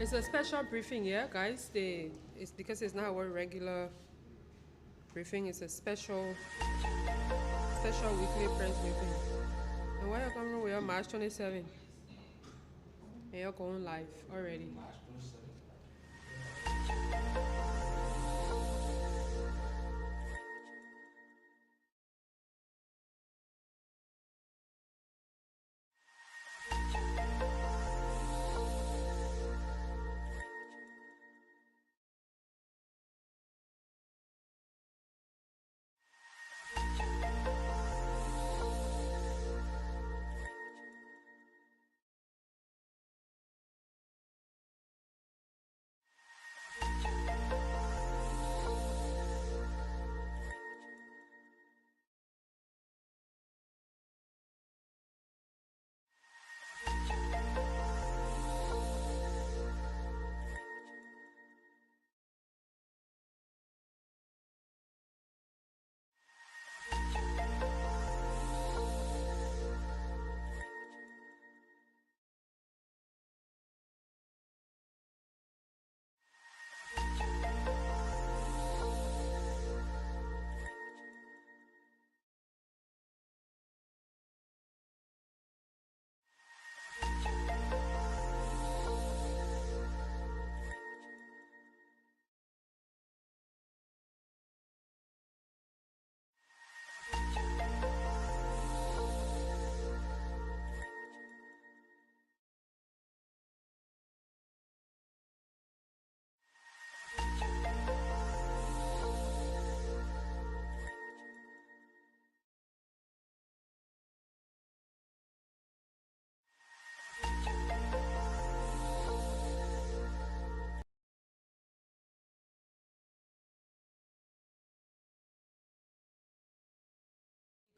It's a special briefing, yeah, guys. It's because it's not our regular briefing. It's a special weekly press briefing. And why you coming with your March 27? And you're going live already.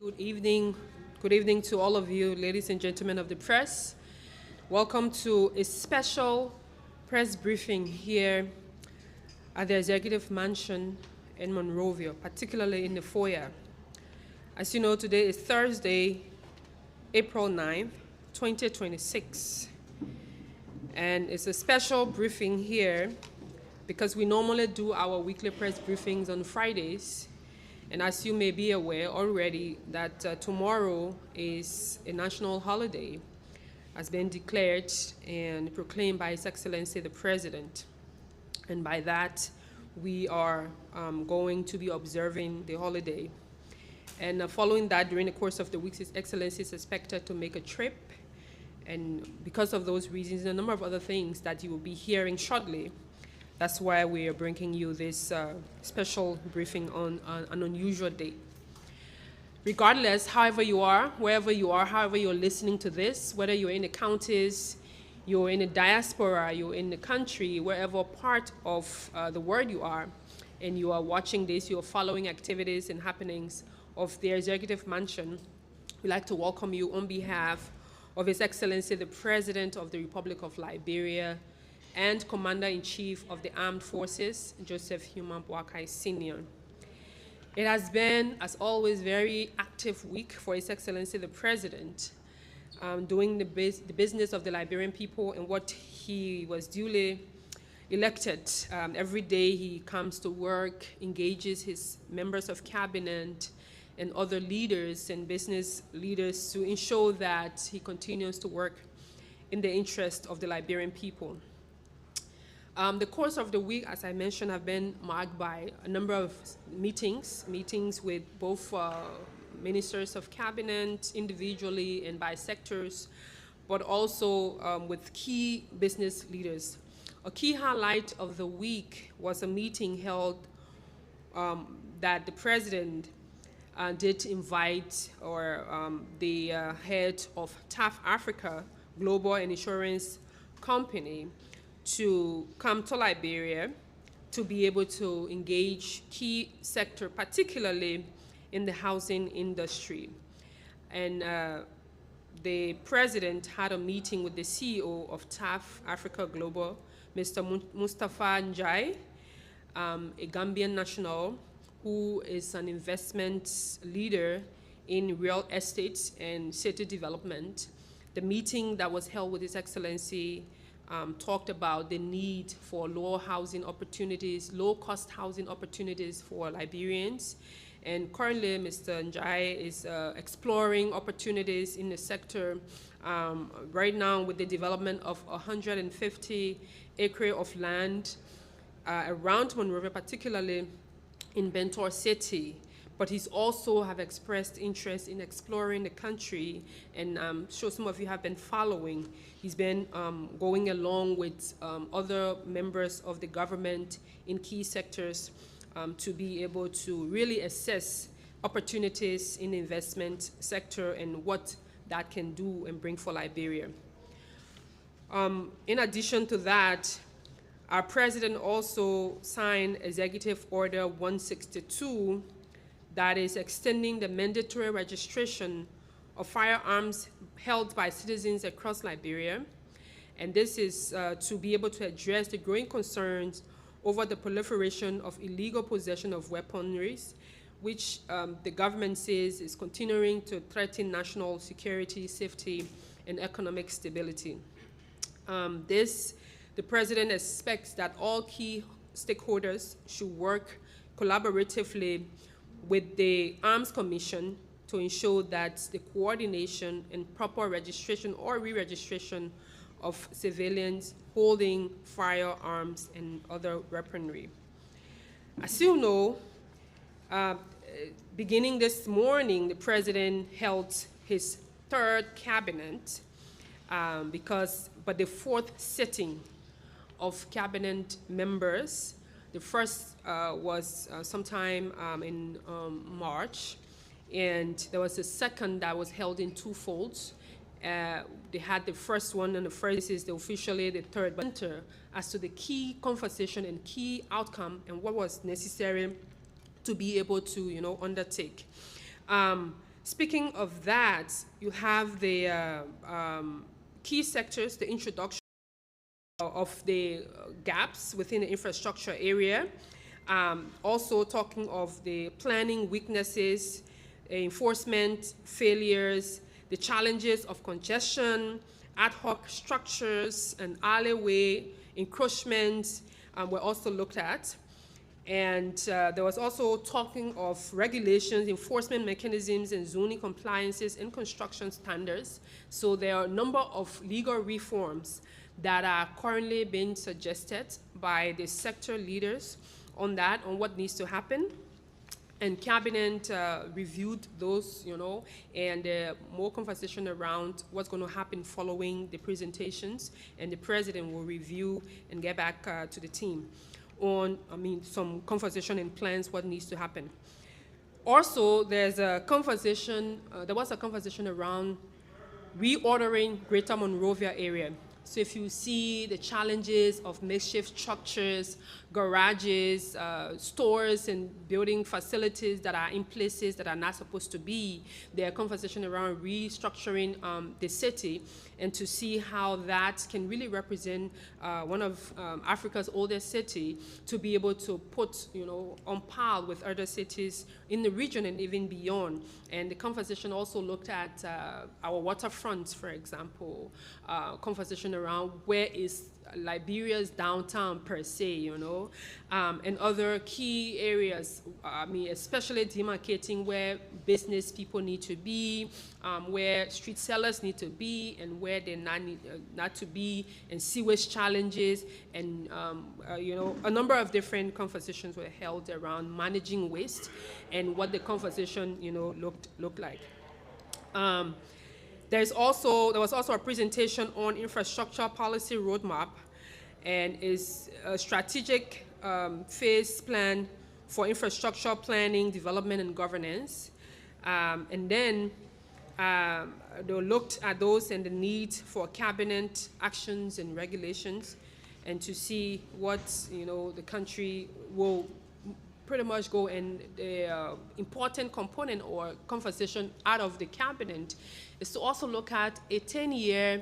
Good evening. Good evening to all of you, ladies and gentlemen of the press. Welcome to a special press briefing here at the Executive Mansion in Monrovia, particularly in the foyer. As you know, today is Thursday, April 9th, 2026. And it's a special briefing here because we normally do our weekly press briefings on Fridays. And as you may be aware already, that tomorrow is a national holiday, has been declared and proclaimed by His Excellency the President. And by that, we are going to be observing the holiday. And following that, during the course of the week, His Excellency is expected to make a trip. And because of those reasons, and a number of other things that you will be hearing shortly, that's why we are bringing you this special briefing on an unusual day. Regardless, however you are, wherever you are, however you're listening to this, whether you're in the counties, you're in the diaspora, you're in the country, wherever part of the world you are, and you are watching this, you're following activities and happenings of the Executive Mansion, we'd like to welcome you on behalf of His Excellency the President of the Republic of Liberia, and Commander-in-Chief of the Armed Forces, Joseph Human Boakai Sr. It has been, as always, very active week for His Excellency the President, doing the business of the Liberian people and what he was duly elected. Every day he comes to work, engages his members of cabinet and other leaders and business leaders to ensure that he continues to work in the interest of the Liberian people. The course of the week, as I mentioned, have been marked by a number of meetings with both ministers of cabinet individually and by sectors, but also with key business leaders. A key highlight of the week was a meeting held that the president did invite the head of TAF Africa, Global and Insurance Company, to come to Liberia to be able to engage key sector, particularly in the housing industry. And the president had a meeting with the CEO of TAF Africa Global, Mr. Mustafa Njai, a Gambian national who is an investment leader in real estate and city development. The meeting that was held with His Excellency talked about the need for low housing opportunities, low-cost housing opportunities for Liberians. And currently, Mr. Njai is exploring opportunities in the sector right now with the development of 150 acres of land around Monrovia, particularly in Bentor City. But he's also have expressed interest in exploring the country, and I'm sure some of you have been following. He's been going along with other members of the government in key sectors to be able to really assess opportunities in the investment sector and what that can do and bring for Liberia. In addition to that, our president also signed Executive Order 162 that is extending the mandatory registration of firearms held by citizens across Liberia. And this is to be able to address the growing concerns over the proliferation of illegal possession of weaponry, which the government says is continuing to threaten national security, safety, and economic stability. The president expects that all key stakeholders should work collaboratively with the Arms Commission to ensure that the coordination and proper registration or re-registration of civilians holding firearms and other weaponry. As you know, beginning this morning, the president held his third cabinet, but the fourth sitting of cabinet members. The first was sometime in March, and there was a second that was held in two folds. They had the first one, and the first is officially the third, but as to the key conversation and key outcome and what was necessary to be able to, undertake. Speaking of that, you have the key sectors, the introduction of the gaps within the infrastructure area, also talking of the planning weaknesses, enforcement failures, the challenges of congestion, ad hoc structures, and alleyway encroachments were also looked at. And there was also talking of regulations, enforcement mechanisms, and zoning compliances and construction standards. So there are a number of legal reforms that are currently being suggested by the sector leaders on what needs to happen. And cabinet reviewed those, and more conversation around what's going to happen following the presentations, and the president will review and get back to the team on, some conversation and plans, what needs to happen. Also, there's a conversation, there was a conversation around reordering Greater Monrovia area. So if you see the challenges of makeshift structures, garages, stores, and building facilities that are in places that are not supposed to be, there are conversations around restructuring the city, and to see how that can really represent one of Africa's oldest city, to be able to put, on par with other cities in the region and even beyond. And the conversation also looked at our waterfronts, for example, conversation around where is Liberia's downtown per se, and other key areas, especially demarcating where business people need to be, where street sellers need to be, and where they not to be, and sewage challenges, and a number of different conversations were held around managing waste and what the conversation looked like. There was also a presentation on infrastructure policy roadmap, and is a strategic phase plan for infrastructure planning, development, and governance. And then they looked at those and the need for cabinet actions and regulations, and to see what the country will pretty much go, and the important component or conversation out of the cabinet is to also look at a 10-year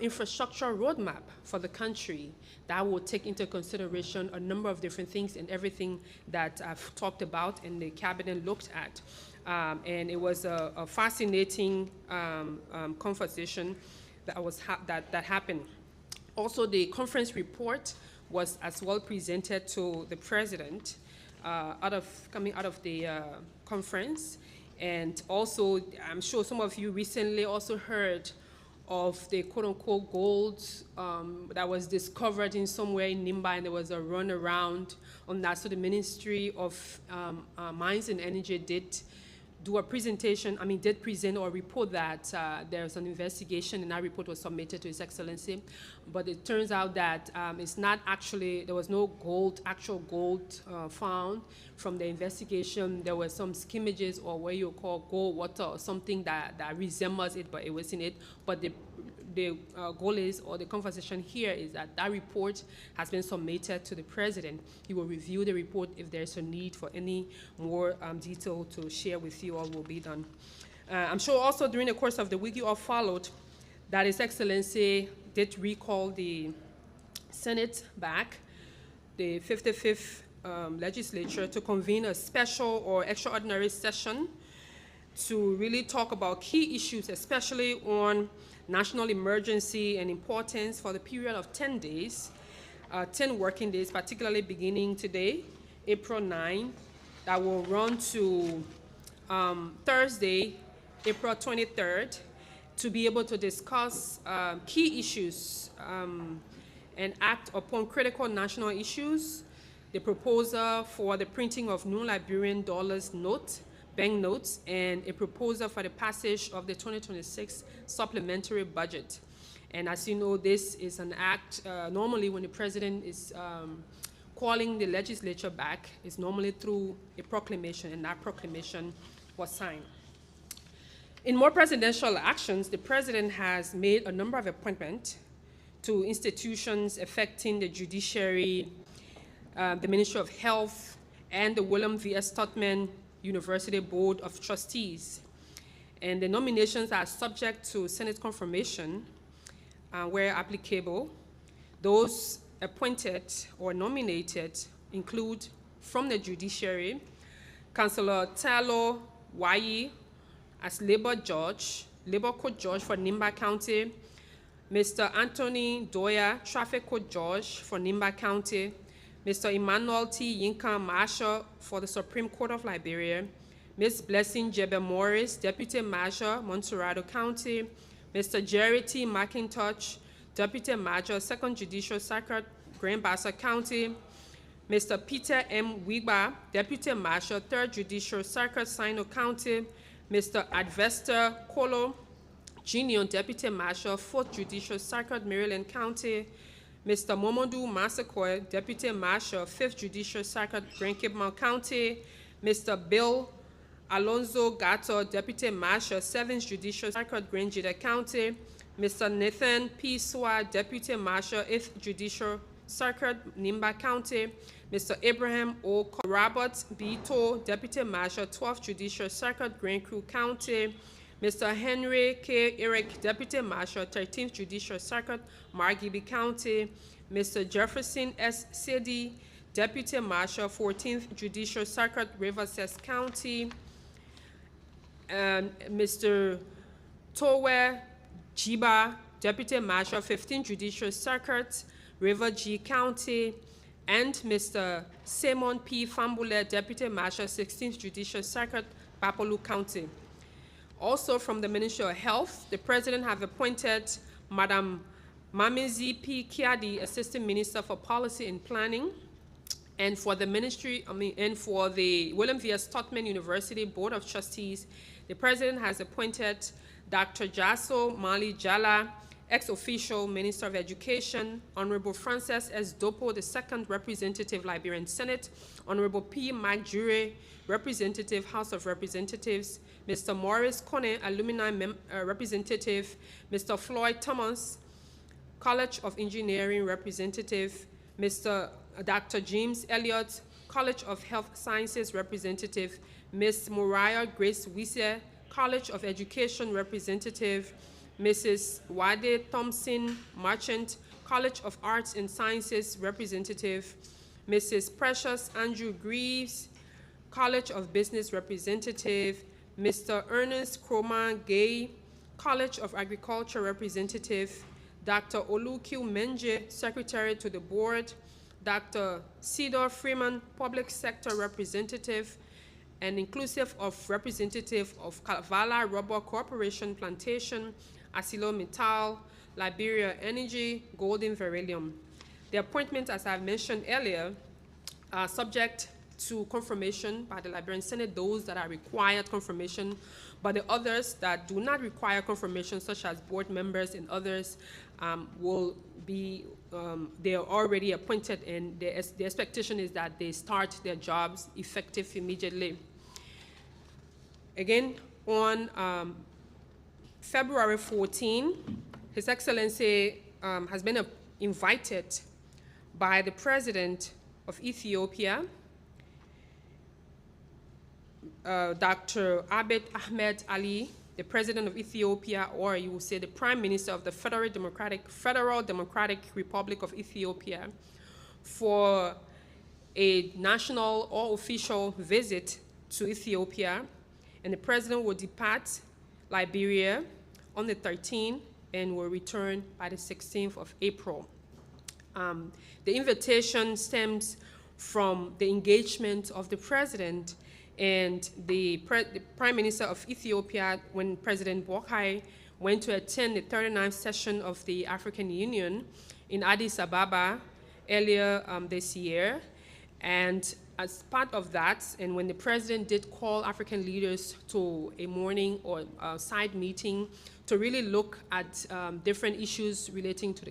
infrastructure roadmap for the country that will take into consideration a number of different things and everything that I've talked about and the cabinet looked at. And it was a fascinating conversation that happened. Also, the conference report was as well presented to the president coming out of the conference. And also, I'm sure some of you recently also heard of the quote-unquote gold that was discovered in somewhere in Nimba, and there was a run around on that. So the Ministry of Mines and Energy did do a presentation, did present or report that there's an investigation, and that report was submitted to His Excellency. But it turns out that it's not actually, there was no actual gold found from the investigation. There were some skimmages, or what you call gold water, or something that resembles it, but it wasn't it. But the goal is, or the conversation here is that that report has been submitted to the president. He will review the report. If there's a need for any more detail to share with you, all will be done. I'm sure also during the course of the week you all followed that His Excellency did recall the Senate back, the 55th legislature, to convene a special or extraordinary session to really talk about key issues, especially on national emergency and importance for the period of 10 days, 10 working days, particularly beginning today, April 9, that will run to Thursday, April 23rd, to be able to discuss key issues and act upon critical national issues, the proposal for the printing of new Liberian dollars banknotes, and a proposal for the passage of the 2026 supplementary budget. And as you know, this is an act, normally when the president is calling the legislature back, it's normally through a proclamation, and that proclamation was signed. In more presidential actions, the president has made a number of appointments to institutions affecting the judiciary, the Ministry of Health, and the William V.S. Tubman University Board of Trustees. And the nominations are subject to Senate confirmation where applicable. Those appointed or nominated include, from the judiciary, Councillor Talo Wayi as Labor Court Judge for Nimba County, Mr. Anthony Doya, Traffic Court Judge for Nimba County, Mr. Emmanuel T. Yinka Marshal for the Supreme Court of Liberia, Ms. Blessing Jebe Morris, Deputy Marshal, Montserrado County, Mr. Jerry T. McIntosh, Deputy Marshal, 2nd Judicial Circuit, Grand Bassa County, Mr. Peter M. Wigba, Deputy Marshal, 3rd Judicial Circuit, Sino County, Mr. Advester Kolo Jr., Deputy Marshal, 4th Judicial Circuit, Maryland County, Mr. Momodou Massaquoi, Deputy Marshal, 5th Judicial Circuit, Grand Cape Mount County, Mr. Bill Alonzo Gato, Deputy Marshal, 7th Judicial Circuit, Grand Jida County, Mr. Nathan P. Swa, Deputy Marshal, 8th Judicial Circuit, Nimba County, Mr. Abraham O. Robert B. To, Deputy Marshal, 12th Judicial Circuit, Grand Crew County, Mr. Henry K. Eric, Deputy Marshal, 13th Judicial Circuit, Margibi County, Mr. Jefferson S. Sedi, Deputy Marshal, 14th Judicial Circuit, Riverside County, and Mr. Towe Jiba, Deputy Marshal, 15th Judicial Circuit, River G County, and Mr. Simon P. Fambule, Deputy Marshal, 16th Judicial Circuit, Bapolu County. Also from the Ministry of Health, the President has appointed Madam Mamizi P. Kiadi, Assistant Minister for Policy and Planning, and for the Ministry, and for the William V.S. Tubman University Board of Trustees, the President has appointed Dr. Jaso Mali Jala, ex-official Minister of Education, Honorable Frances S. Dopo, the 2nd Representative, Liberian Senate, Honorable P. Mike Jure, Representative, House of Representatives, Mr. Morris Kone, Alumni Representative, Mr. Floyd Thomas, College of Engineering Representative, Mr. Dr. James Elliott, College of Health Sciences Representative, Ms. Moriah Grace Wise, College of Education Representative, Mrs. Wade Thompson Merchant, College of Arts and Sciences Representative, Mrs. Precious Andrew Greaves, College of Business Representative, Mr. Ernest Croma Gay, College of Agriculture Representative, Dr. Oluku Menje, Secretary to the Board, Dr. Cedar Freeman, Public Sector Representative, and inclusive of representative of Kavala Rubber Corporation Plantation, Asilo Metal, Liberia Energy, Golden Verilium. The appointments, as I've mentioned earlier, are subject to confirmation by the Liberian Senate, those that are required confirmation, but the others that do not require confirmation, such as board members and others, will be, they are already appointed, and the expectation is that they start their jobs effective immediately. Again, on February 14, His Excellency has been invited by the President of Ethiopia, Dr. Abiy Ahmed Ali, the President of Ethiopia, or you will say the Prime Minister of the Federal Democratic Republic of Ethiopia, for a national or official visit to Ethiopia. And the President will depart Liberia on the 13th and will return by the 16th of April. The invitation stems from the engagement of the President and the Prime Minister of Ethiopia when President Boakai went to attend the 39th session of the African Union in Addis Ababa earlier this year. And as part of that, and when the President did call African leaders to a morning or a side meeting to really look at different issues relating to the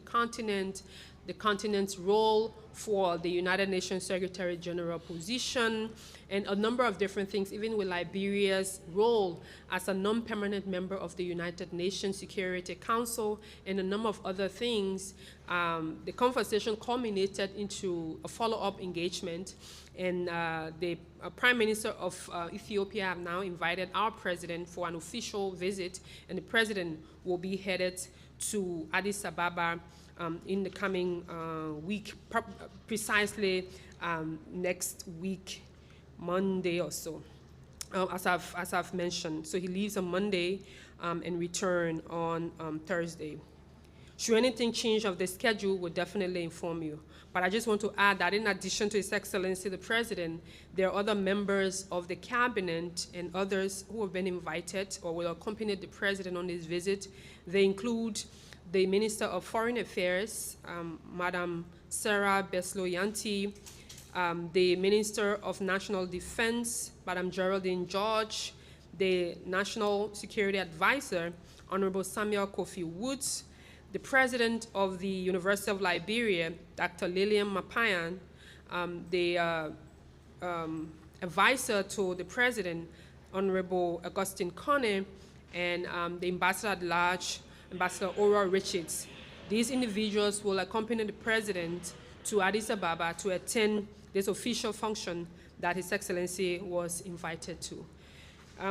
continent's role for the United Nations Secretary General position, and a number of different things, even with Liberia's role as a non-permanent member of the United Nations Security Council, and a number of other things. The conversation culminated into a follow-up engagement, and the Prime Minister of Ethiopia have now invited our President for an official visit, and the President will be headed to Addis Ababa in the coming week, precisely next week, Monday or so, as I've mentioned. So he leaves on Monday and return on Thursday. Should anything change of the schedule, we'll definitely inform you. But I just want to add that in addition to His Excellency the President, there are other members of the Cabinet and others who have been invited or will accompany the President on this visit. They include the Minister of Foreign Affairs, Madam Sarah Beslo-Yanti, the Minister of National Defense, Madam Geraldine George, the National Security Advisor, Honorable Samuel Kofi Woods, the President of the University of Liberia, Dr. Lillian Mapayan, the Advisor to the President, Honorable Augustine Kone, and the Ambassador at Large, Ambassador Ora Richards. These individuals will accompany the President to Addis Ababa to attend this official function that His Excellency was invited to.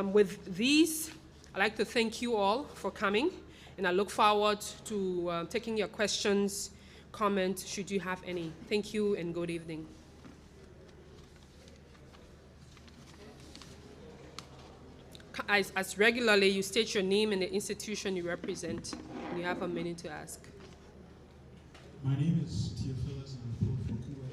With these, I'd like to thank you all for coming, and I look forward to taking your questions, comments, should you have any. Thank you and good evening. As regularly, you state your name and the institution you represent. You have a minute to ask. My name is Theophilus, and I'm from Kula.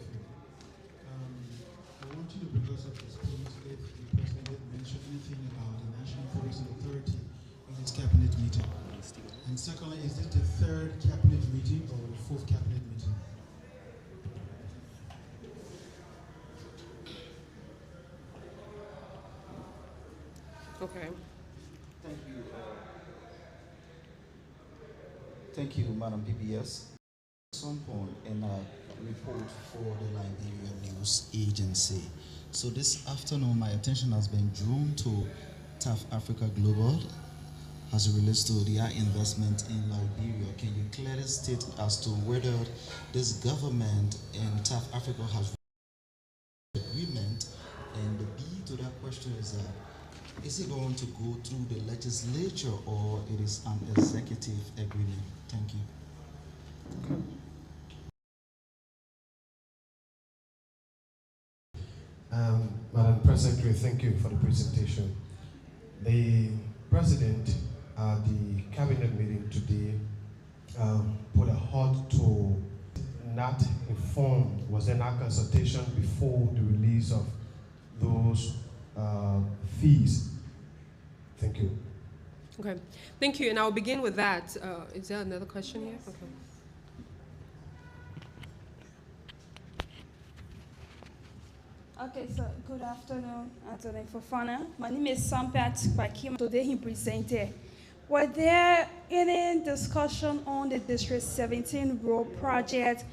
I want you to bring us up to speed if the President didn't mention anything about the National Policing Authority in his cabinet meeting. And secondly, is this the third cabinet meeting or the fourth cabinet meeting? Okay. Thank you. Thank you, Madam PBS. At some point in a report for the Liberia News Agency. So this afternoon, my attention has been drawn to TAF Africa Global as it relates to their investment in Liberia. Can you clearly state as to whether this government in TAF Africa has agreement? And the B to that question is it going to go through the legislature or it is an executive agreement? Thank you. Okay. Madam Press Secretary, thank you for the presentation. The President at the cabinet meeting today put a halt to not inform, was there not consultation before the release of those fees? Thank you. Okay, thank you, and I'll begin with that. Is there another question here? Okay. Okay, so good afternoon, Atty. Fofana. My name is Sampat Bakim. Today he presented. Was there any discussion on the District 17 road project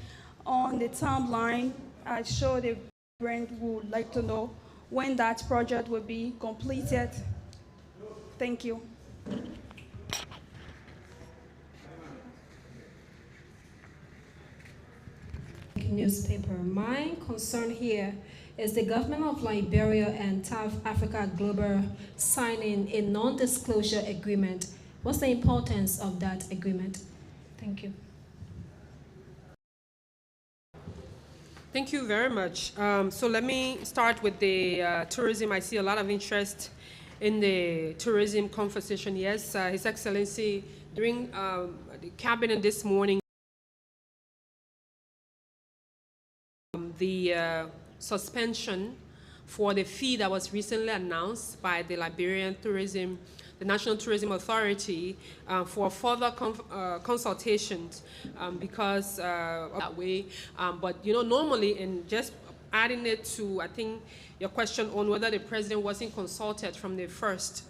on the timeline? I'm sure the brand would like to know when that project will be completed. Thank you. Newspaper. My concern here is the government of Liberia and South Africa Global signing a non-disclosure agreement. What's the importance of that agreement? Thank you. Thank you very much. So let me start with the tourism. I see a lot of interest in the tourism conversation. Yes, His Excellency, during the cabinet this morning, the suspension for the fee that was recently announced by the Liberian Tourism, the National Tourism Authority, for further consultations because of that way. But you know, normally, and just adding it to, I think, your question on whether the president wasn't consulted from the first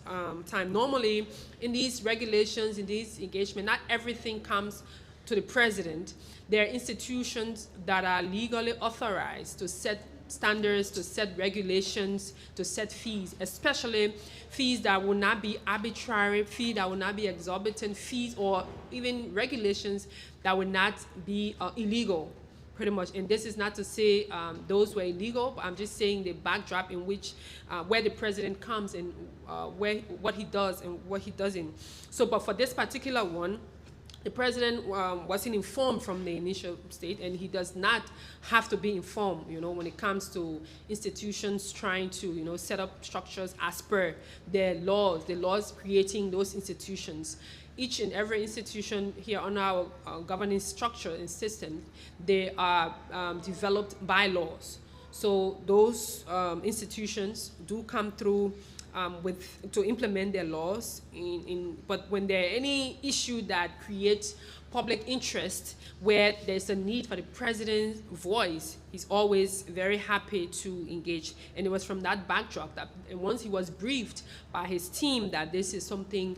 time. Normally, in these regulations, in these engagement, not everything comes to the president. There are institutions that are legally authorized to set standards, to set regulations, to set fees, especially fees that will not be arbitrary, fees that will not be exorbitant, fees or even regulations that will not be illegal, pretty much. And this is not to say those were illegal, but I'm just saying the backdrop in which, where the president comes and what he does and what he doesn't. So, but for this particular one, the president wasn't informed from the initial state, and he does not have to be informed, you know, when it comes to institutions trying to, you know, set up structures as per their laws, the laws creating those institutions. Each and every institution here on our governing structure and system, they are developed by laws. So those institutions do come through to implement their laws. But when there are any issue that creates public interest where there's a need for the president's voice, he's always very happy to engage. And it was from that backdrop that, and once he was briefed by his team that this is something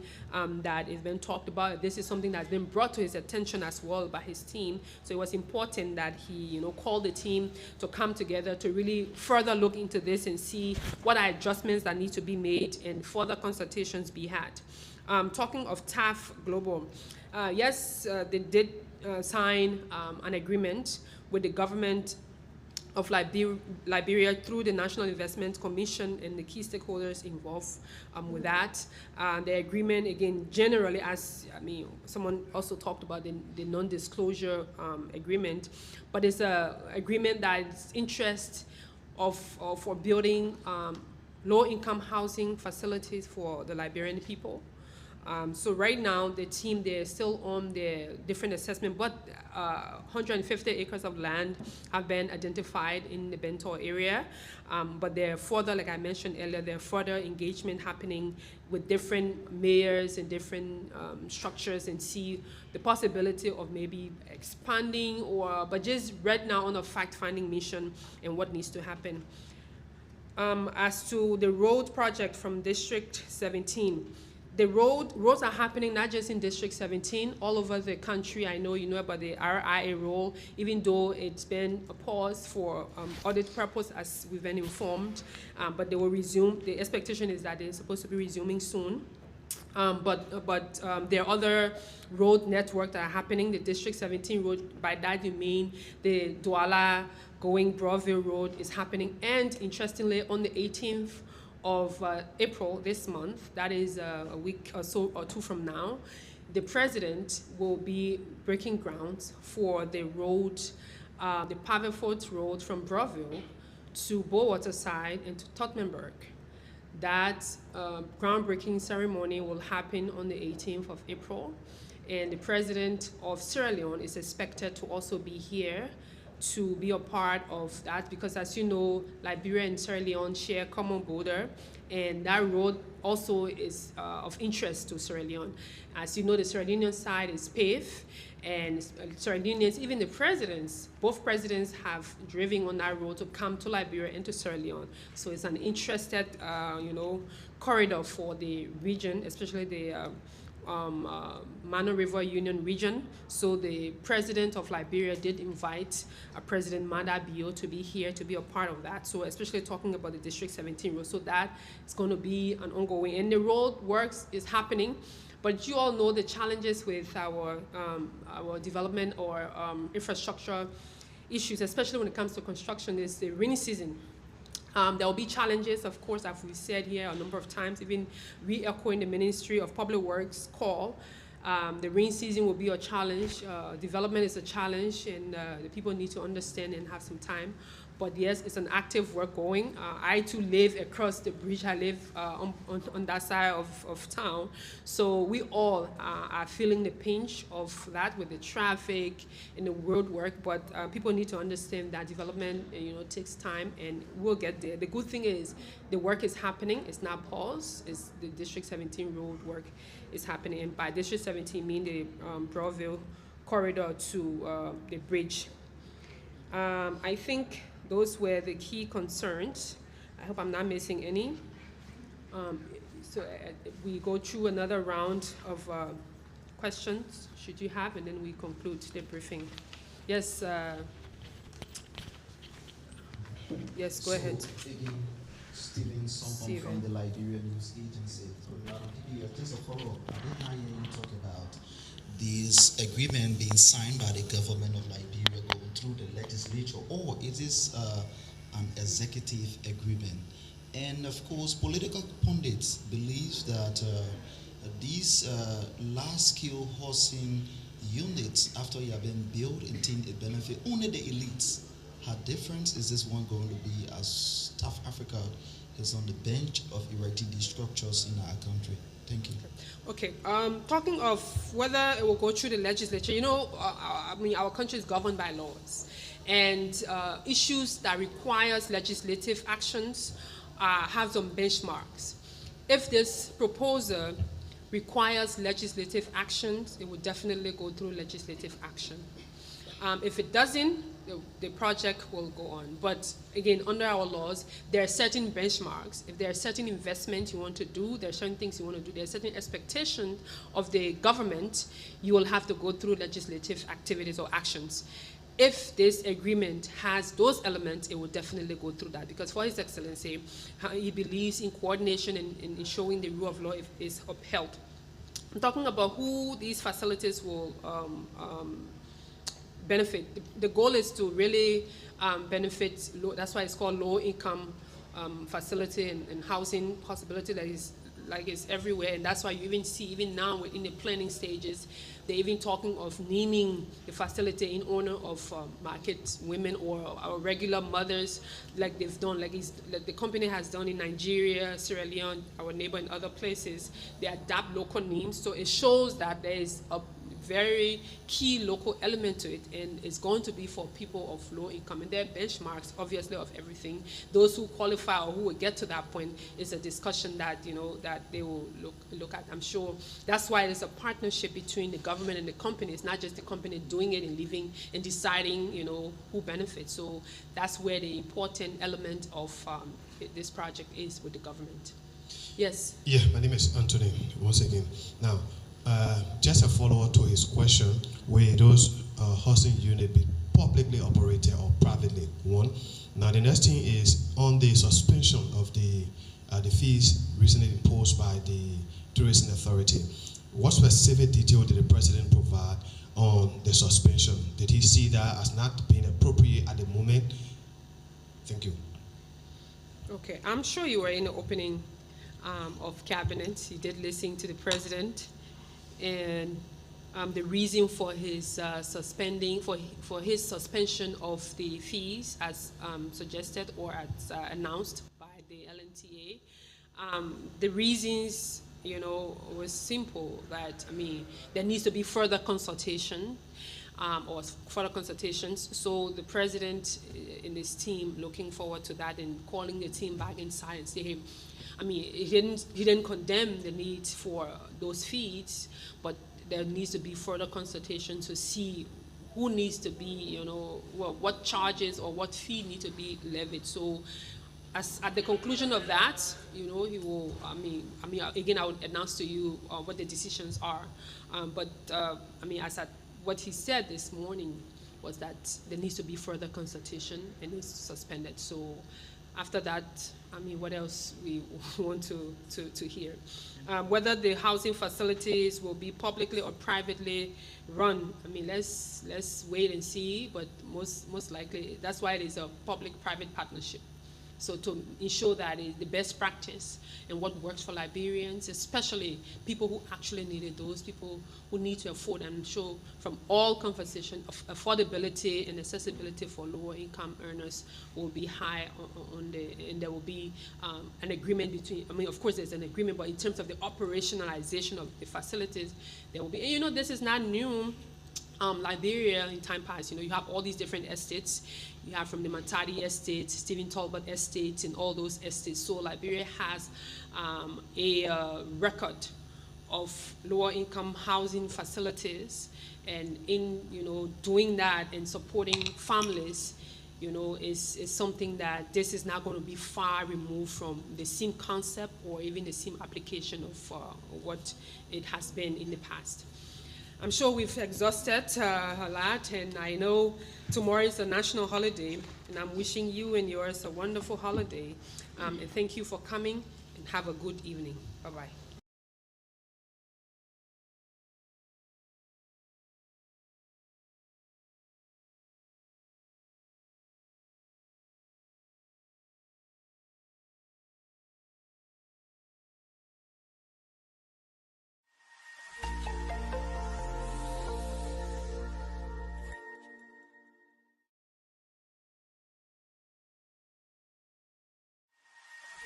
that has been talked about, this is something that's been brought to his attention as well by his team. So it was important that he, you know, called the team to come together to really further look into this and see what are adjustments that need to be made and further consultations be had. Talking of TAF Global, yes, they did sign an agreement with the government of Liberia through the National Investment Commission and the key stakeholders involved with that. The agreement, again, generally, as I mean, someone also talked about the non-disclosure agreement, but it's an agreement that's interest for building low-income housing facilities for the Liberian people. So right now, the team, they're still on the different assessment, but 150 acres of land have been identified in the Bento area. But there are further, like I mentioned earlier, there are further engagement happening with different mayors and different structures and see the possibility of maybe expanding but just right now on a fact-finding mission and what needs to happen. As to the road project from District 17, the roads are happening not just in District 17, all over the country. I know you know about the RIA role, even though it's been a pause for audit purpose, as we've been informed, but they will resume. The expectation is that they're supposed to be resuming soon. But there are other road networks that are happening. The District 17 road, by that you mean the Douala going Broadville Road is happening. And interestingly, on the 18th of April this month, that is a week or so or two from now, the president will be breaking ground for the road, the Pavenfort Road from Broadville to Bowaterside and to Tottenberg. That groundbreaking ceremony will happen on the 18th of April. and the president of Sierra Leone is expected to also be here to be a part of that, because as you know, Liberia and Sierra Leone share a common border, and that road also is of interest to Sierra Leone. As you know, the Sierra Leonean side is paved, and Sierra Leoneans, even the presidents, both presidents have driven on that road to come to Liberia and to Sierra Leone. So it's an interested, corridor for the region, especially the Mano River Union region. So the president of Liberia did invite President Mada Bio to be here to be a part of that. So especially talking about the District 17 road. So that is going to be an ongoing, and the road works is happening. But you all know the challenges with our development or infrastructure issues, especially when it comes to construction, is the rainy season. There will be challenges, of course, as we said here a number of times, even re-echoing the Ministry of Public Works call. The rain season will be a challenge. Development is a challenge, and the people need to understand and have some time. But yes, it's an active work going. I too live across the bridge. I live on that side of town. So we all are feeling the pinch of that with the traffic and the road work. But people need to understand that development, takes time, and we'll get there. The good thing is the work is happening. It's not paused. It's the District 17 road work is happening. And by District 17, mean the Broadville corridor to the bridge. I think those were the key concerns. I hope I'm not missing any. We go through another round of questions, should you have, and then we conclude the briefing. Yes, yes, go ahead. Again, Stephen Sompong from the Liberia News Agency. So, just a follow-up. I did not hear you talk about this agreement being signed by the government of Liberia going through the legislature, or is this an executive agreement? And of course, political pundits believe that these large-scale housing units, after you have been built, intend to benefit only the elites. How different is this one going to be as South Africa is on the bench of erecting these structures in our country? Thank you. Okay, talking of whether it will go through the legislature, our country is governed by laws, and issues that requires legislative actions have some benchmarks. If this proposal requires legislative actions, it will definitely go through legislative action. If it doesn't, the project will go on. But again, under our laws, there are certain benchmarks. If there are certain investments you want to do, there are certain things you want to do, there are certain expectations of the government, you will have to go through legislative activities or actions. If this agreement has those elements, it will definitely go through that, because for His Excellency, he believes in coordination and in ensuring the rule of law is upheld. I'm talking about who these facilities will benefit. The goal is to really benefit, that's why it's called low income facility and housing possibility that is like it's everywhere, and that's why you even see, even now in the planning stages, they're even talking of naming the facility in honor of market women or our regular mothers, like they've done, like the company has done in Nigeria, Sierra Leone, our neighbor, and other places. They adapt local names, so it shows that there is a very key local element to it, and it's going to be for people of low income. And there are benchmarks, obviously, of everything. Those who qualify or who will get to that point is a discussion that that they will look at. I'm sure that's why there's a partnership between the government and the company. It's not just the company doing it and living and deciding who benefits. So that's where the important element of this project is with the government. Yes. Yeah, my name is Anthony. Once again, now. Just a follow-up to his question, will those housing units be publicly operated or privately? One. Now the next thing is on the suspension of the fees recently imposed by the Tourism Authority. What specific detail did the President provide on the suspension? Did he see that as not being appropriate at the moment? Thank you. Okay, I'm sure you were in the opening of cabinet. You did listen to the President. And the reason for his for his suspension of the fees as suggested or as announced by the LNTA. The reasons was simple that, there needs to be further consultation or further consultations. So the president in his team looking forward to that and calling the team back inside and say, hey, he didn't condemn the need for those fees, but there needs to be further consultation to see who needs to be, what charges or what fee need to be levied. So at the conclusion of that, he will, again, I would announce to you what the decisions are. What he said this morning was that there needs to be further consultation and it's suspended. So after that, what else we want to hear? Whether the housing facilities will be publicly or privately run, let's wait and see, but most likely, that's why it is a public-private partnership. So to ensure that it's the best practice and what works for Liberians, especially people who actually need it, those people who need to afford. I'm sure from all conversation, affordability and accessibility for lower income earners will be high and there will be an agreement between, of course there's an agreement, but in terms of the operationalization of the facilities, there will be, and this is not new. Liberia in time past, you have all these different estates. You have from the Matadi estate, Stephen Talbot estate, and all those estates. So Liberia has a record of lower income housing facilities, and in doing that and supporting families, is something that this is not going to be far removed from the same concept or even the same application of what it has been in the past. I'm sure we've exhausted a lot, and I know tomorrow is a national holiday, and I'm wishing you and yours a wonderful holiday. And thank you for coming, and have a good evening. Bye-bye.